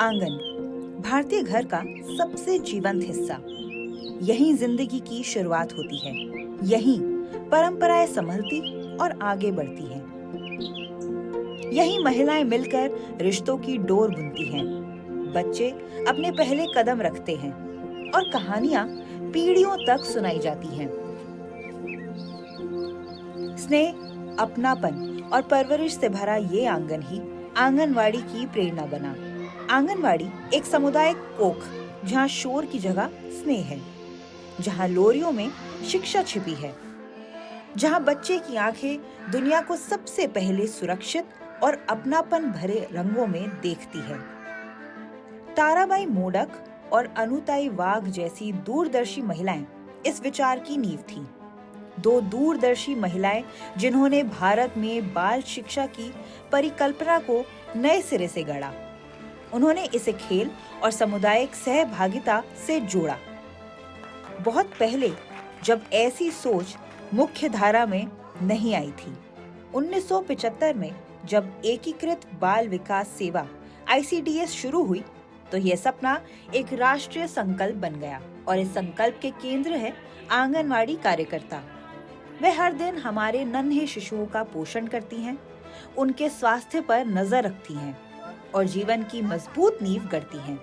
आंगन, भारतीय घर का सबसे जीवंत हिस्सा। यहीं जिंदगी की शुरुआत होती है, यहीं परंपराएं संभलती और आगे बढ़ती हैं। यहीं महिलाएं मिलकर रिश्तों की डोर बुनती हैं, बच्चे अपने पहले कदम रखते हैं और कहानियां पीढ़ियों तक सुनाई जाती हैं। स्नेह, अपनापन और परवरिश से भरा ये आंगन ही आंगनवाड़ी की प्रेरणा बना। आंगनवाड़ी एक सामुदायिक कोख, जहाँ शोर की जगह स्नेह है, जहाँ लोरियों में शिक्षा छिपी है, जहाँ बच्चे की आंखें दुनिया को सबसे पहले सुरक्षित और अपनापन भरे रंगों में देखती है। ताराबाई मोडक और अनुताई वाघ जैसी दूरदर्शी महिलाएं इस विचार की नींव थीं। दो दूरदर्शी महिलाएं जिन्होंने भारत में बाल शिक्षा की परिकल्पना को नए सिरे से गढ़ा। उन्होंने इसे खेल और सामुदायिक सहभागिता से जोड़ा। बहुत पहले, जब ऐसी सोच मुख्य धारा में नहीं आई थी। 1975 में जब एकीकृत बाल विकास सेवा ICDS शुरू हुई, तो यह सपना एक राष्ट्रीय संकल्प बन गया और इस संकल्प के केंद्र है आंगनवाड़ी कार्यकर्ता। वे हर दिन हमारे नन्हे शिशुओं का पोषण करती हैं, उनके स्वास्थ्य पर नजर रखती हैं और जीवन की मजबूत नींव गढ़ती हैं।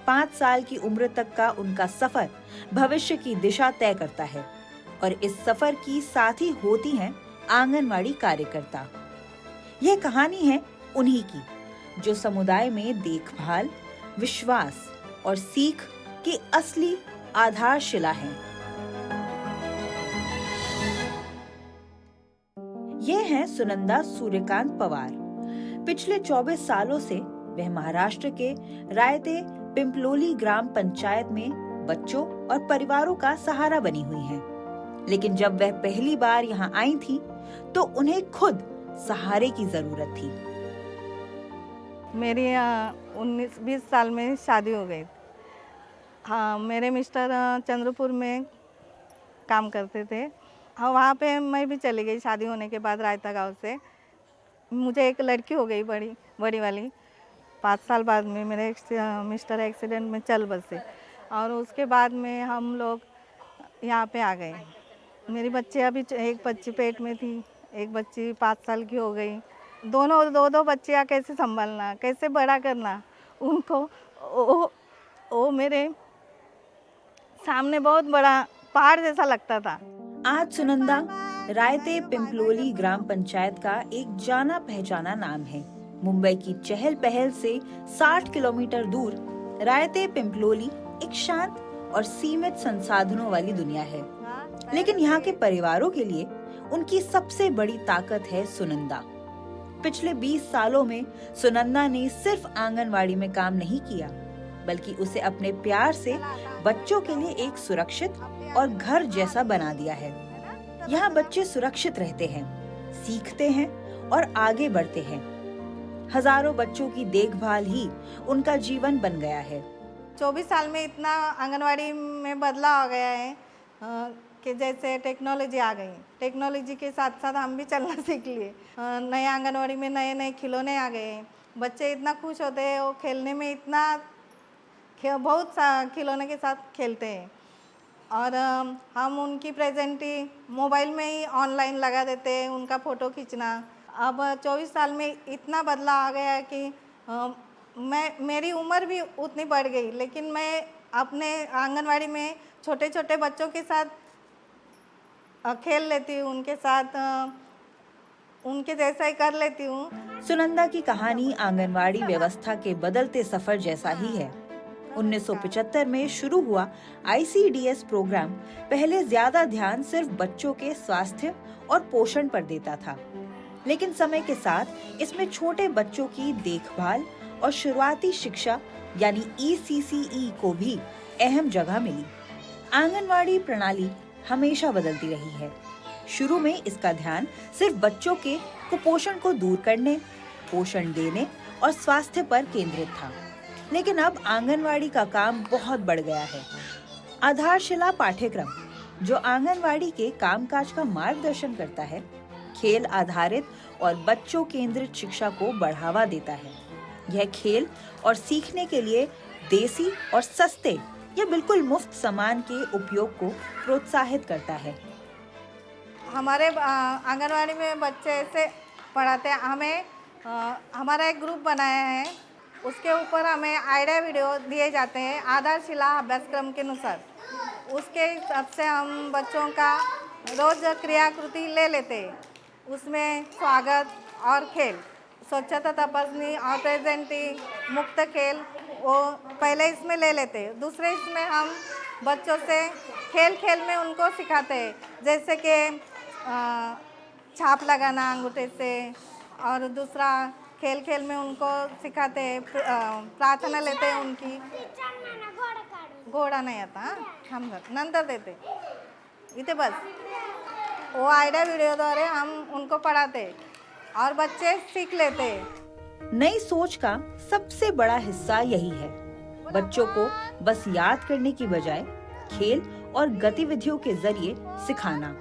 5 साल की उम्र तक का उनका सफर भविष्य की दिशा तय करता है और इस सफर की साथी होती हैं आंगनवाड़ी कार्यकर्ता। यह कहानी है उन्हीं की, जो समुदाय में देखभाल, विश्वास और सीख की असली आधारशिला हैं। ये हैं सुनंदा सूर्यकांत पवार। पिछले 24 सालों से वह महाराष्ट्र के रायते पिंपलोली ग्राम पंचायत में बच्चों और परिवारों का सहारा बनी हुई हैं। लेकिन जब वह पहली बार यहाँ आई थी, तो उन्हें खुद सहारे की जरूरत थी। मेरी 19-20 साल में शादी हो गई। हाँ, मेरे मिस्टर चंद्रपुर में काम करते थे। हाँ, वहाँ पे मैं भी चली गई शादी होने के बाद रायता गांव से। मुझे एक लड़की हो गई, बड़ी वाली। 5 साल बाद में मेरे मिस्टर एक्सीडेंट में चल बसे और उसके बाद में हम लोग यहाँ पे आ गए। मेरी बच्चे अभी एक बच्ची पेट में थी, एक बच्ची 5 साल की हो गई। दोनों दो बच्चियाँ कैसे संभालना, कैसे बड़ा करना उनको, वो मेरे सामने बहुत बड़ा पहाड़ जैसा लगता था। आज सुनंदा रायते पिंपलोली ग्राम पंचायत का एक जाना पहचाना नाम है। मुंबई की चहल पहल से 60 किलोमीटर दूर रायते पिंपलोली एक शांत और सीमित संसाधनों वाली दुनिया है। लेकिन यहाँ के परिवारों के लिए उनकी सबसे बड़ी ताकत है सुनंदा। पिछले 20 सालों में सुनंदा ने सिर्फ आंगनवाड़ी में काम नहीं किया, बल्कि उसे अपने प्यार से बच्चों के लिए एक सुरक्षित और घर जैसा बना दिया है। यहाँ बच्चे सुरक्षित रहते हैं, सीखते हैं और आगे बढ़ते हैं। हजारों बच्चों की देखभाल ही उनका जीवन बन गया है। 24 साल में इतना आंगनवाड़ी में बदलाव आ गया है कि जैसे टेक्नोलॉजी आ गई। टेक्नोलॉजी के साथ साथ हम भी चलना सीख लिए। नए आंगनवाड़ी में नए खिलौने आ गए। बच्चे इतना खुश होते हैं, वो खेलने में इतना बहुत खिलौने के साथ खेलते हैं और हम उनकी प्रेजेंटी मोबाइल में ही ऑनलाइन लगा देते हैं, उनका फ़ोटो खींचना। अब 24 साल में इतना बदलाव आ गया है कि मेरी उम्र भी उतनी बढ़ गई, लेकिन मैं अपने आंगनवाड़ी में छोटे छोटे बच्चों के साथ खेल लेती हूँ, उनके साथ उनके जैसा ही कर लेती हूँ। सुनंदा की कहानी आंगनवाड़ी व्यवस्था के बदलते सफर जैसा ही है। 1975 में शुरू हुआ ICDS प्रोग्राम पहले ज्यादा ध्यान सिर्फ बच्चों के स्वास्थ्य और पोषण पर देता था, लेकिन समय के साथ इसमें छोटे बच्चों की देखभाल और शुरुआती शिक्षा यानी ECCE को भी अहम जगह मिली। आंगनवाड़ी प्रणाली हमेशा बदलती रही है। शुरू में इसका ध्यान सिर्फ बच्चों के कुपोषण को दूर करने, पोषण देने और स्वास्थ्य पर केंद्रित था, लेकिन अब आंगनवाड़ी का काम बहुत बढ़ गया है। आधारशिला पाठ्यक्रम, जो आंगनवाड़ी के कामकाज का मार्गदर्शन करता है, खेल आधारित और बच्चों केंद्रित शिक्षा को बढ़ावा देता है। यह खेल और सीखने के लिए देसी और सस्ते या बिल्कुल मुफ्त सामान के उपयोग को प्रोत्साहित करता है। हमारे आंगनवाड़ी में बच्चे ऐसे पढ़ाते हैं। हमारा एक ग्रुप बनाया है, उसके ऊपर हमें आइडिया वीडियो दिए जाते हैं आधारशिला अभ्यासक्रम के अनुसार। उसके हिसाब से हम बच्चों का रोज क्रियाकृति ले लेते हैं। उसमें स्वागत और खेल, स्वच्छता तपासनी और प्रेजेंटिंग, मुक्त खेल, वो पहले इसमें ले लेते हैं। दूसरे इसमें हम बच्चों से खेल खेल में उनको सिखाते हैं, जैसे कि छाप लगाना अंगूठे से, और दूसरा खेल खेल में उनको सिखाते हैं, प्रार्थना लेते हैं उनकी। घोड़ा नहीं आता, हम नंतर देते इथे बस। वो आइडिया वीडियो द्वारा हम उनको पढ़ाते और बच्चे सीख लेते हैं। नई सोच का सबसे बड़ा हिस्सा यही है, बच्चों को बस याद करने की बजाय खेल और गतिविधियों के जरिए सिखाना।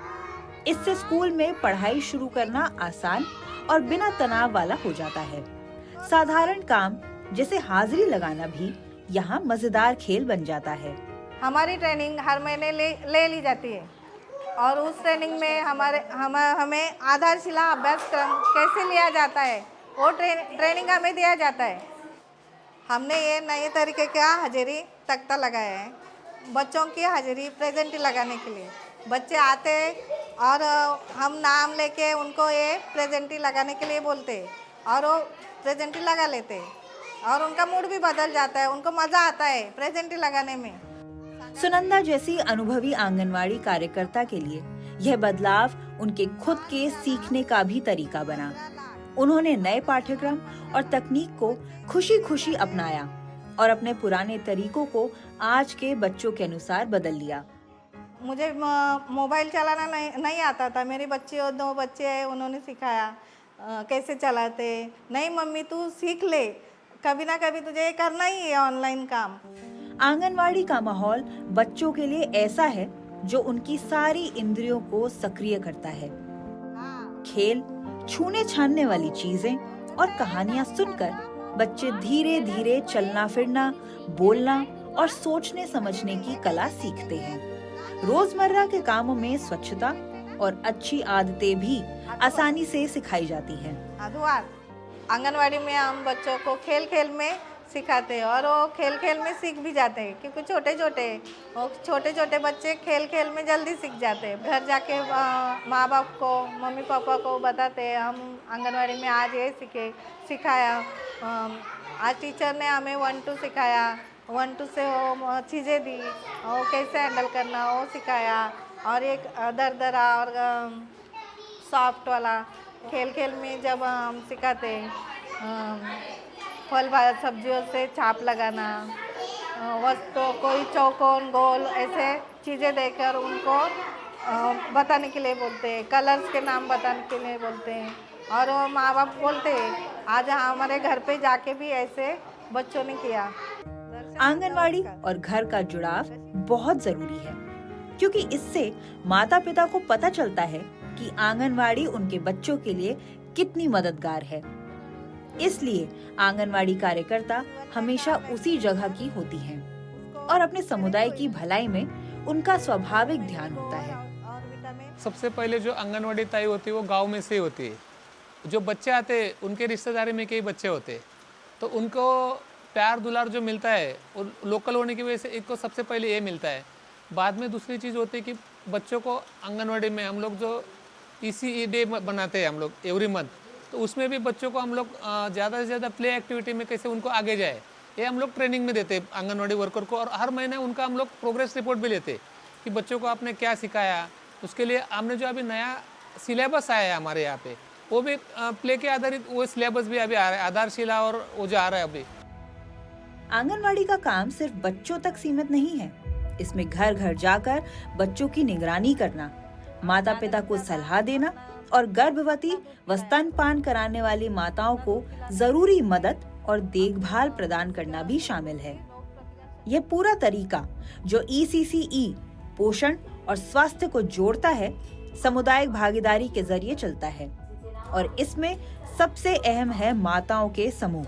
इससे स्कूल में पढ़ाई शुरू करना आसान और बिना तनाव वाला हो जाता है। साधारण काम जैसे हाजिरी लगाना भी यहाँ मजेदार खेल बन जाता है। हमारी ट्रेनिंग हर महीने ले ली जाती है और उस ट्रेनिंग में हमें आधारशिला अभ्यासक्रम कैसे लिया जाता है वो ट्रेनिंग हमें दिया जाता है। हमने ये नए तरीके का हाजिरी तख्ता लगाया है, बच्चों की हाजिरी प्रेजेंटी लगाने के लिए। बच्चे आते हैं और हम नाम लेके उनको ये प्रेजेंटी लगाने के लिए बोलते हैं और वो प्रेजेंटी लगा लेते हैं और उनका मूड भी बदल जाता है, उनको मज़ा आता है प्रेजेंटी लगाने में। सुनंदा जैसी अनुभवी आंगनवाड़ी कार्यकर्ता के लिए यह बदलाव उनके खुद के सीखने का भी तरीका बना। उन्होंने नए पाठ्यक्रम और तकनीक को खुशी खुशी अपनाया और अपने पुराने तरीकों को आज के बच्चों के अनुसार बदल लिया। मुझे मोबाइल चलाना नहीं आता था। मेरे बच्चे और 2 बच्चे हैं, उन्होंने सिखाया कैसे चलाते। नहीं मम्मी तू सीख ले, कभी ना कभी तुझे करना ही है ऑनलाइन काम। आंगनवाड़ी का माहौल बच्चों के लिए ऐसा है जो उनकी सारी इंद्रियों को सक्रिय करता है। खेल, छूने छानने वाली चीजें और कहानियां सुनकर बच्चे धीरे धीरे चलना फिरना, बोलना और सोचने समझने की कला सीखते हैं। रोजमर्रा के कामों में स्वच्छता और अच्छी आदतें भी आसानी से सिखाई जाती हैं। आंगनवाड़ी में हम बच्चों को खेल खेल में सिखाते हैं और वो खेल खेल में सीख भी जाते हैं, क्योंकि छोटे छोटे बच्चे खेल खेल में जल्दी सीख जाते हैं। घर जाके माँ बाप को, मम्मी पापा को बताते हैं हम आंगनवाड़ी में आज ये सिखाया, आज टीचर ने हमें 1 2 सिखाया, 1 2 से वो चीज़ें दी, वो कैसे हैंडल करना वो सिखाया। और एक दरदरा और सॉफ्ट वाला खेल खेल में जब हम सिखाते हैं, फल सब्जियों से छाप लगाना, वस्तु कोई चौकोन गोल ऐसे चीज़ें देकर उनको बताने के लिए बोलते हैं, कलर्स के नाम बताने के लिए बोलते हैं। और वो माँ बाप बोलते हैं आज हमारे घर पे जाके भी ऐसे बच्चों ने किया। आंगनवाड़ी और घर का जुड़ाव बहुत जरूरी है, क्योंकि इससे माता पिता को पता चलता है कि आंगनवाड़ी उनके बच्चों के लिए कितनी मददगार है। इसलिए आंगनवाड़ी कार्यकर्ता हमेशा उसी जगह की होती हैं और अपने समुदाय की भलाई में उनका स्वाभाविक ध्यान होता है। सबसे पहले जो आंगनवाड़ी ताई होती है वो गांव में से ही होती है। जो बच्चे आते हैं उनके रिश्तेदारी में कई बच्चे होते हैं, तो उनको प्यार दुलार जो मिलता है और लोकल होने की वजह से एक को सबसे पहले ये मिलता है। बाद में दूसरी चीज़ होती है कि बच्चों को आंगनवाड़ी में हम लोग जो ECE डे बनाते हैं हम लोग एवरी मंथ, तो उसमें भी बच्चों को हम लोग ज़्यादा से ज़्यादा प्ले एक्टिविटी में कैसे उनको आगे जाए ये हम लोग ट्रेनिंग में देते हैं आंगनवाड़ी वर्कर को। और हर महीने उनका हम लोग प्रोग्रेस रिपोर्ट भी लेते कि बच्चों को आपने क्या सिखाया। उसके लिए हमने जो अभी नया सिलेबस आया है हमारे यहाँ पे, वो भी प्ले के आधारित वो सिलेबस भी अभी आ रहा है, आधारशिला और वो जो आ रहा है अभी। आंगनवाड़ी का काम सिर्फ बच्चों तक सीमित नहीं है, इसमें घर घर जाकर बच्चों की निगरानी करना, माता पिता को सलाह देना और गर्भवती व स्तनपान कराने वाली माताओं को जरूरी मदद और देखभाल प्रदान करना भी शामिल है। यह पूरा तरीका जो ECCE पोषण और स्वास्थ्य को जोड़ता है, सामुदायिक भागीदारी के जरिए चलता है और इसमें सबसे अहम है माताओं के समूह।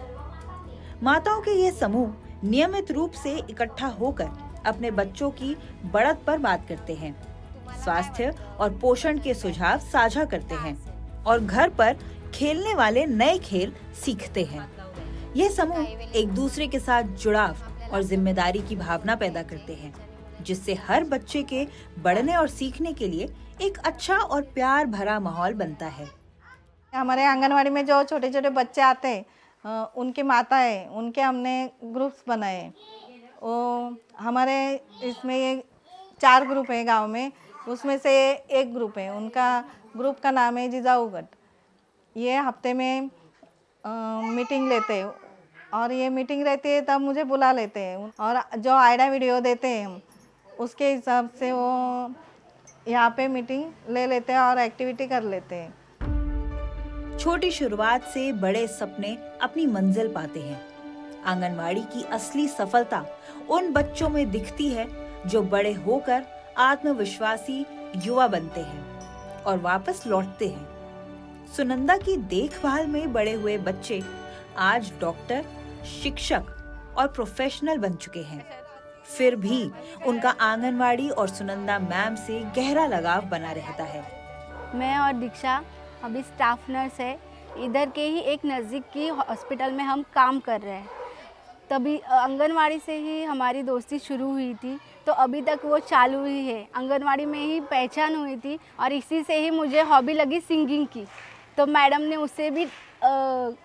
माताओं के ये समूह नियमित रूप से इकट्ठा होकर अपने बच्चों की बढ़त पर बात करते हैं, स्वास्थ्य और पोषण के सुझाव साझा करते हैं और घर पर खेलने वाले नए खेल सीखते हैं। यह समूह एक दूसरे के साथ जुड़ाव और जिम्मेदारी की भावना पैदा करते हैं, जिससे हर बच्चे के बढ़ने और सीखने के लिए एक अच्छा और प्यार भरा माहौल बनता है। हमारे आंगनवाड़ी में जो छोटे छोटे बच्चे आते हैं, उनकी माताएं, उनके हमने ग्रुप्स बनाए। वो हमारे इसमें ये 4 ग्रुप है गांव में, उसमें से एक ग्रुप है, उनका ग्रुप का नाम है जिजाऊ गट। ये हफ्ते में मीटिंग लेते हैं और ये मीटिंग रहती है तब मुझे बुला लेते हैं और जो आइडिया वीडियो देते हैं हम उसके हिसाब से वो यहाँ पे मीटिंग ले लेते हैं और एक्टिविटी कर लेते हैं। छोटी शुरुआत से बड़े सपने अपनी मंजिल पाते हैं। आंगनवाड़ी की असली सफलता उन बच्चों में दिखती है जो बड़े होकर आत्मविश्वासी युवा बनते हैं और वापस लौटते हैं। सुनंदा की देखभाल में बड़े हुए बच्चे आज डॉक्टर, शिक्षक और प्रोफेशनल बन चुके हैं। फिर भी उनका आंगनवाड़ी और सुनंदा मैम से गहरा लगाव बना रहता है। मैं और दीक्षा अभी स्टाफ नर्स है, इधर के ही एक नज़दीक की हॉस्पिटल में हम काम कर रहे हैं। तभी आंगनवाड़ी से ही हमारी दोस्ती शुरू हुई थी, तो अभी तक वो चालू ही है। आंगनवाड़ी में ही पहचान हुई थी और इसी से ही मुझे हॉबी लगी सिंगिंग की, तो मैडम ने उससे भी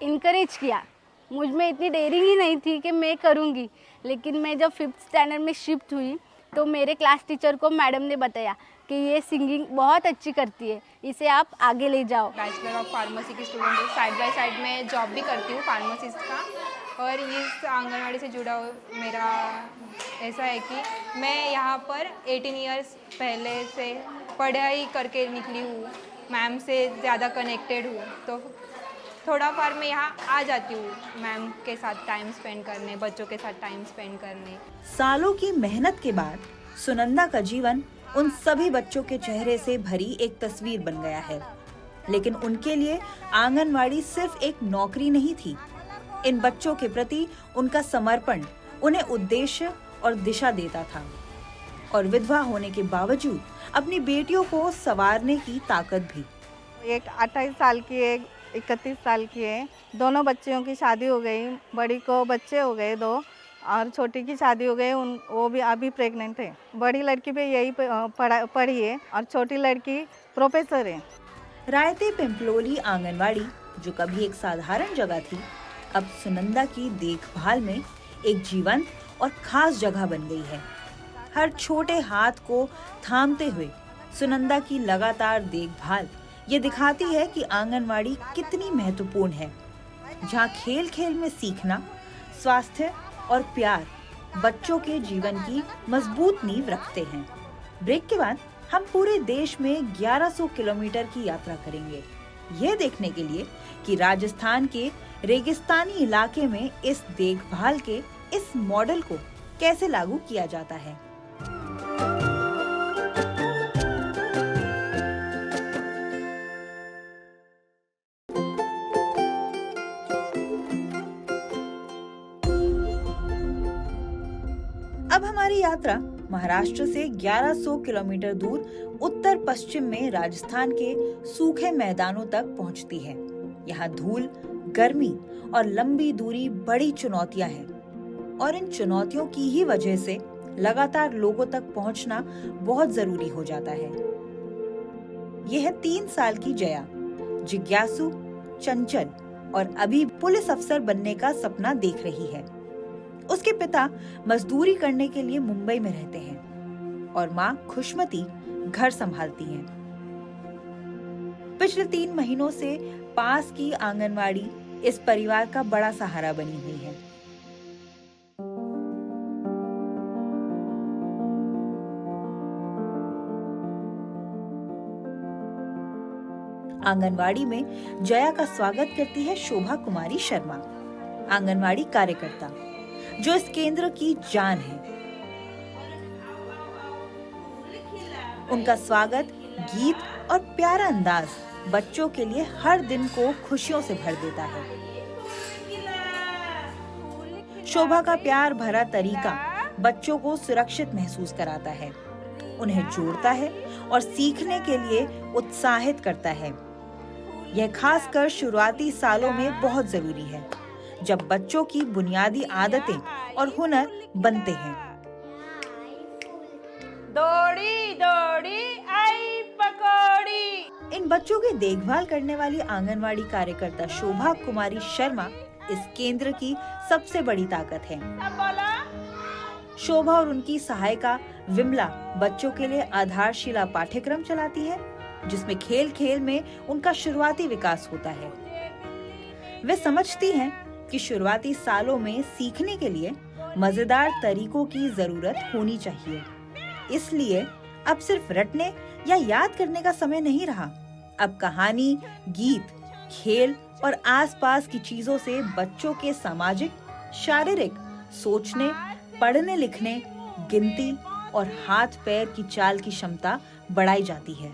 इनकरेज किया। मुझ में इतनी डेयरिंग ही नहीं थी कि मैं करूँगी, लेकिन मैं जब 5th स्टैंडर्ड में शिफ्ट हुई तो मेरे क्लास टीचर को मैडम ने बताया कि ये सिंगिंग बहुत अच्छी करती है, इसे आप आगे ले जाओ। बैचलर ऑफ फार्मेसी की स्टूडेंट हूँ, साइड बाय साइड में जॉब भी करती हूँ फार्मासिस्ट का। और इस आंगनवाड़ी से जुड़ा मेरा ऐसा है कि मैं यहाँ पर 18 इयर्स पहले से पढ़ाई करके निकली हूँ, मैम से ज़्यादा कनेक्टेड हूँ, तो थोड़ा फार मैं यहाँ आ जाती हूँ मैम के साथ टाइम स्पेंड करने, बच्चों के साथ टाइम स्पेंड करने। सालों की मेहनत के बाद सुनंदा का जीवन उन सभी बच्चों के चेहरे से भरी एक तस्वीर बन गया है। लेकिन उनके लिए आंगनवाड़ी सिर्फ एक नौकरी नहीं थी। इन बच्चों के प्रति उनका समर्पण उन्हें उद्देश्य और दिशा देता था और विधवा होने के बावजूद अपनी बेटियों को संवारने की ताकत भी। एक 28 साल की है, 31 साल की है। दोनों बच्चियों की शादी हो गई, बड़ी को बच्चे हो गए 2 और छोटी की शादी हो गई, वो भी अभी प्रेग्नेंट है। बड़ी लड़की भी यही पढ़ी है और छोटी लड़की प्रोफेसर है। रायते पिंपलोली आंगनवाड़ी, जो कभी एक साधारण जगह थी, अब सुनंदा की देखभाल में एक जीवंत और खास जगह बन गई है। हर छोटे हाथ को थामते हुए सुनंदा की लगातार देखभाल ये दिखाती है कि आंगनवाड़ी कितनी महत्वपूर्ण है, जहाँ खेल खेल में सीखना, स्वास्थ्य और प्यार बच्चों के जीवन की मजबूत नींव रखते हैं। ब्रेक के बाद हम पूरे देश में 1100 किलोमीटर की यात्रा करेंगे, ये देखने के लिए कि राजस्थान के रेगिस्तानी इलाके में इस देखभाल के इस मॉडल को कैसे लागू किया जाता है। अब हमारी यात्रा महाराष्ट्र से 1100 किलोमीटर दूर उत्तर पश्चिम में राजस्थान के सूखे मैदानों तक पहुंचती है। यहाँ धूल, गर्मी और लंबी दूरी बड़ी चुनौतियां हैं और इन चुनौतियों की ही वजह से लगातार लोगों तक पहुंचना बहुत जरूरी हो जाता है। यह है 3 साल की जया, जिज्ञासु, चंचल और अभी पुलिस अफसर बनने का सपना देख रही है। उसके पिता मजदूरी करने के लिए मुंबई में रहते हैं और माँ खुशमती घर संभालती हैं। पिछले 3 महीनों से पास की आंगनवाड़ी इस परिवार का बड़ा सहारा बनी हुई है। आंगनवाड़ी में जया का स्वागत करती है शोभा कुमारी शर्मा, आंगनवाड़ी कार्यकर्ता, जो इस केंद्र की जान है। उनका स्वागत, गीत और प्यारा अंदाज बच्चों के लिए हर दिन को खुशियों से भर देता है। शोभा का प्यार भरा तरीका बच्चों को सुरक्षित महसूस कराता है, उन्हें जोड़ता है और सीखने के लिए उत्साहित करता है। यह खासकर शुरुआती सालों में बहुत जरूरी है, जब बच्चों की बुनियादी आदतें और हुनर बनते हैं। दौड़ी दौड़ी आई पकौड़ी। इन बच्चों की देखभाल करने वाली आंगनवाड़ी कार्यकर्ता शोभा कुमारी शर्मा इस केंद्र की सबसे बड़ी ताकत है। शोभा और उनकी सहायिका विमला बच्चों के लिए आधारशिला पाठ्यक्रम चलाती है, जिसमें खेल खेल में उनका शुरुआती विकास होता है। वे समझती हैं कि शुरुआती सालों में सीखने के लिए मजेदार तरीकों की जरूरत होनी चाहिए। इसलिए अब सिर्फ रटने या याद करने का समय नहीं रहा। अब कहानी, गीत, खेल और आसपास की चीजों से बच्चों के सामाजिक, शारीरिक, सोचने, पढ़ने लिखने, गिनती और हाथ पैर की चाल की क्षमता बढ़ाई जाती है।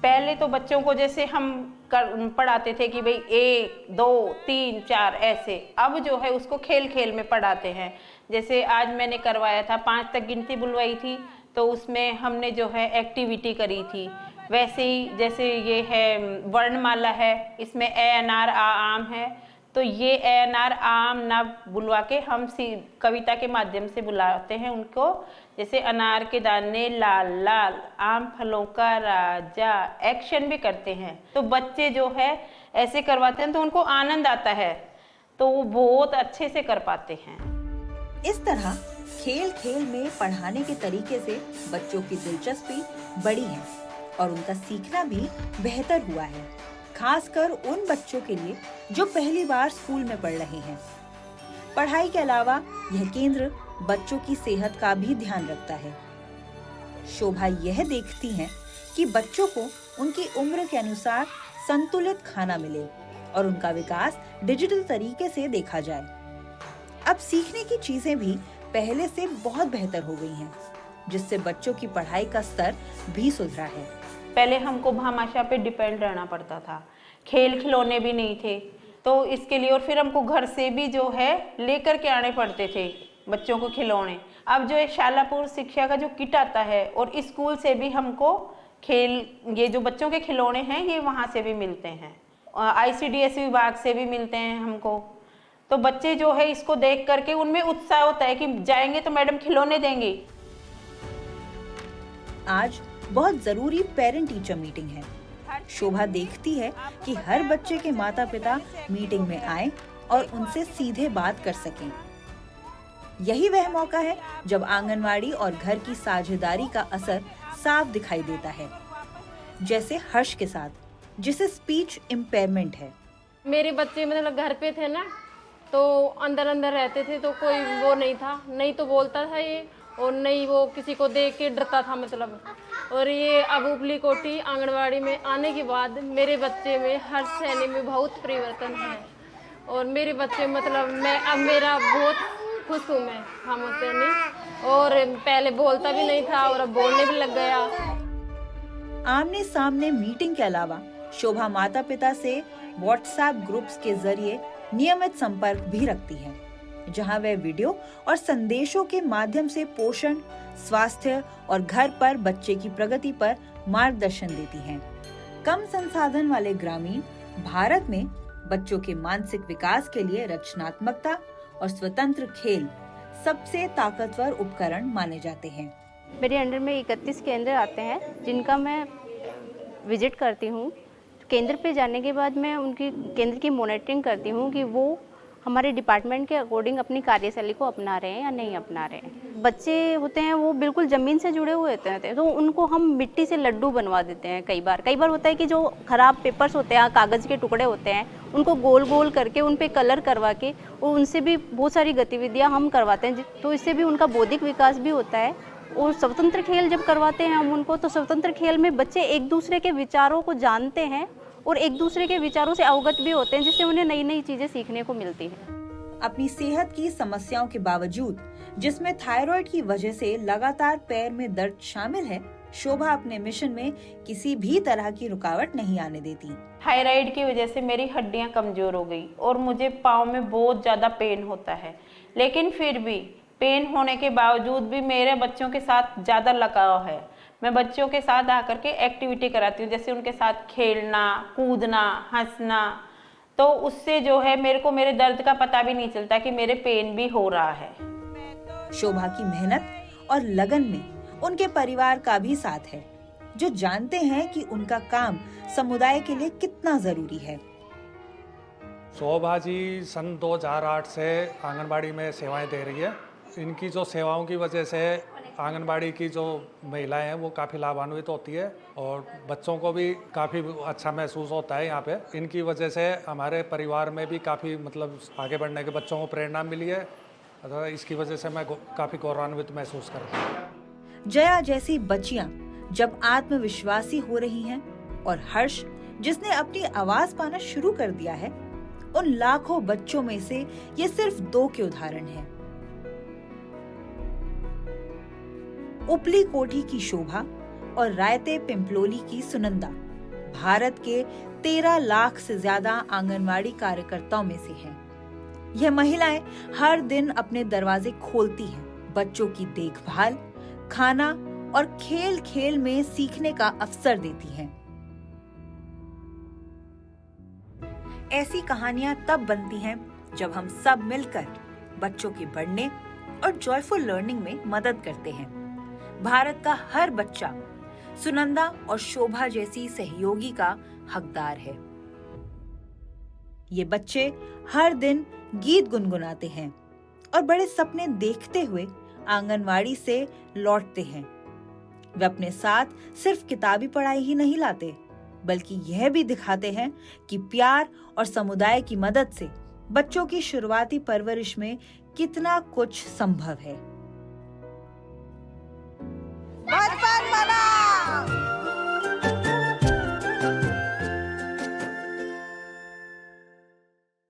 पहले तो बच्चों को जैसे हम पढ़ाते थे कि भाई 1 2 3 4 ऐसे, अब जो है उसको खेल खेल में पढ़ाते हैं। जैसे आज मैंने करवाया था, 5 तक गिनती बुलवाई थी, तो उसमें हमने जो है एक्टिविटी करी थी। वैसे ही जैसे ये है वर्णमाला है, इसमें ए अनार आ आम है, तो ये ए अनार आम ना बुलवा के हम कविता के माध्यम से बुलाते हैं उनको। जैसे अनार के दाने लाल लाल, आम फलों का राजा, एक्शन भी करते हैं। तो बच्चे जो है ऐसे करवाते हैं तो उनको आनंद आता है, तो वो बहुत अच्छे से कर पाते हैं। इस तरह खेल खेल में पढ़ाने के तरीके से बच्चों की दिलचस्पी बढ़ी है और उनका सीखना भी बेहतर हुआ है, खासकर उन बच्चों के लिए जो पहली बार स्कूल में पढ़ रहे हैं। पढ़ाई के अलावा यह केंद्र बच्चों की सेहत का भी ध्यान रखता है। शोभा यह देखती हैं कि बच्चों को उनकी उम्र के अनुसार संतुलित खाना मिले और उनका विकास डिजिटल तरीके से देखा जाए। अब सीखने की चीजें भी पहले से बहुत बेहतर हो गई हैं, जिससे बच्चों की पढ़ाई का स्तर भी सुधरा है। पहले हमको भामाशाह पे डिपेंड रहना पड़ता था, खेल खिलौने भी नहीं थे, तो इसके लिए और फिर हमको घर से भी जो है लेकर के आने पड़ते थे बच्चों को खिलौने। अब जो है शालापुर शिक्षा का जो किट आता है और स्कूल से भी हमको खेल, ये जो बच्चों के खिलौने हैं ये वहाँ से भी मिलते हैं, ICDS विभाग से भी मिलते हैं हमको। तो बच्चे जो है इसको देख करके उनमें उत्साह होता है कि जाएंगे तो मैडम खिलौने देंगे। आज बहुत जरूरी पेरेंट टीचर मीटिंग है। शोभा देखती है कि हर बच्चे के माता पिता मीटिंग में आए और उनसे सीधे बात कर सकें। यही वह मौका है जब आंगनवाड़ी और घर की साझेदारी का असर साफ दिखाई देता है, जैसे हर्ष के साथ, जिसे स्पीच इम्पेयरमेंट है। मेरे बच्चे मतलब घर पे थे ना, तो अंदर अंदर रहते थे, तो कोई वो नहीं था, नहीं तो बोलता था ये, और नहीं वो किसी को देख के डरता था मतलब। और ये अब उपली कोठी आंगनवाड़ी में आने के बाद मेरे बच्चे में हर श्रेणी में बहुत परिवर्तन है, और मेरे बच्चे मतलब मैं अब मेरा बहुत खुश हूँ मैं हम सैनी, और पहले बोलता भी नहीं था और अब बोलने भी लग गया। आमने सामने मीटिंग के अलावा शोभा माता पिता से व्हाट्सएप ग्रुप्स के जरिए नियमित संपर्क भी रखती है, जहां वह वीडियो और संदेशों के माध्यम से पोषण, स्वास्थ्य और घर पर बच्चे की प्रगति पर मार्गदर्शन देती हैं। कम संसाधन वाले ग्रामीण भारत में बच्चों के मानसिक विकास के लिए रचनात्मकता और स्वतंत्र खेल सबसे ताकतवर उपकरण माने जाते हैं। मेरे अंडर में 31 केंद्र आते हैं, जिनका मैं विजिट करती हूँ। केंद्र पे जाने के बाद मैं उनकी केंद्र की मॉनिटरिंग करती हूँ कि वो हमारे डिपार्टमेंट के अकॉर्डिंग अपनी कार्यशैली को अपना रहे हैं या नहीं अपना रहे हैं। बच्चे होते हैं वो बिल्कुल ज़मीन से जुड़े हुए होते हैं, तो उनको हम मिट्टी से लड्डू बनवा देते हैं। कई बार होता है कि जो ख़राब पेपर्स होते हैं, कागज़ के टुकड़े होते हैं, उनको गोल गोल करके उन पर कलर करवा के और उनसे भी बहुत सारी गतिविधियाँ हम करवाते हैं, तो इससे भी उनका बौद्धिक विकास भी होता है। और स्वतंत्र खेल जब करवाते हैं हम उनको, तो स्वतंत्र खेल में बच्चे एक दूसरे के विचारों को जानते हैं और एक दूसरे के विचारों से अवगत भी होते हैं, जिससे उन्हें नई नई चीजें सीखने को मिलती हैं। अपनी सेहत की समस्याओं के बावजूद, जिसमें थायराइड की वजह से लगातार पैर में दर्द शामिल है, शोभा अपने मिशन में किसी भी तरह की रुकावट नहीं आने देती। थायराइड की वजह से मेरी हड्डियां कमजोर हो गई और मुझे पाँव में बहुत ज़्यादा पेन होता है। लेकिन फिर भी पेन होने के बावजूद भी मेरे बच्चों के साथ ज़्यादा लगाव है। मैं बच्चों के साथ आकर के एक्टिविटी कराती हूँ, जैसे उनके साथ खेलना, कूदना, हंसना, तो उससे जो है मेरे को मेरे दर्द का पता भी नहीं चलता कि मेरे पेन भी हो रहा है। शोभा की मेहनत और लगन में उनके परिवार का भी साथ है, जो जानते हैं कि उनका काम समुदाय के लिए कितना जरूरी है। शोभा जी सन 2008 से आंगनबाड़ी में सेवाएं दे रही है। इनकी जो सेवाओं की वजह से आंगनबाड़ी की जो महिलाएं हैं वो काफ़ी लाभान्वित होती है और बच्चों को भी काफ़ी अच्छा महसूस होता है यहाँ पे। इनकी वजह से हमारे परिवार में भी काफ़ी मतलब आगे बढ़ने के बच्चों को प्रेरणा मिली है। तो इसकी वजह से मैं काफ़ी गौरवान्वित महसूस करता हूँ। जया जैसी बच्चियां जब आत्मविश्वासी हो रही हैं और हर्ष जिसने अपनी आवाज पाना शुरू कर दिया है, उन लाखों बच्चों में से ये सिर्फ 2 के उदाहरण हैं। उपली कोठी की शोभा और रायते पिंपलोली की सुनंदा भारत के 13 लाख से ज्यादा आंगनवाड़ी कार्यकर्ताओं में से हैं। यह महिलाएं हर दिन अपने दरवाजे खोलती हैं, बच्चों की देखभाल, खाना और खेल खेल में सीखने का अवसर देती हैं। ऐसी कहानियां तब बनती हैं जब हम सब मिलकर बच्चों के बढ़ने और जॉयफुल लर्निंग में मदद करते हैं। भारत का हर बच्चा सुनंदा और शोभा जैसी सहयोगी का हकदार है। ये बच्चे हर दिन गीत गुनगुनाते हैं और बड़े सपने देखते हुए आंगनवाड़ी से लौटते हैं। वे अपने साथ सिर्फ किताबी पढ़ाई ही नहीं लाते, बल्कि यह भी दिखाते हैं कि प्यार और समुदाय की मदद से बच्चों की शुरुआती परवरिश में कितना कुछ संभव है।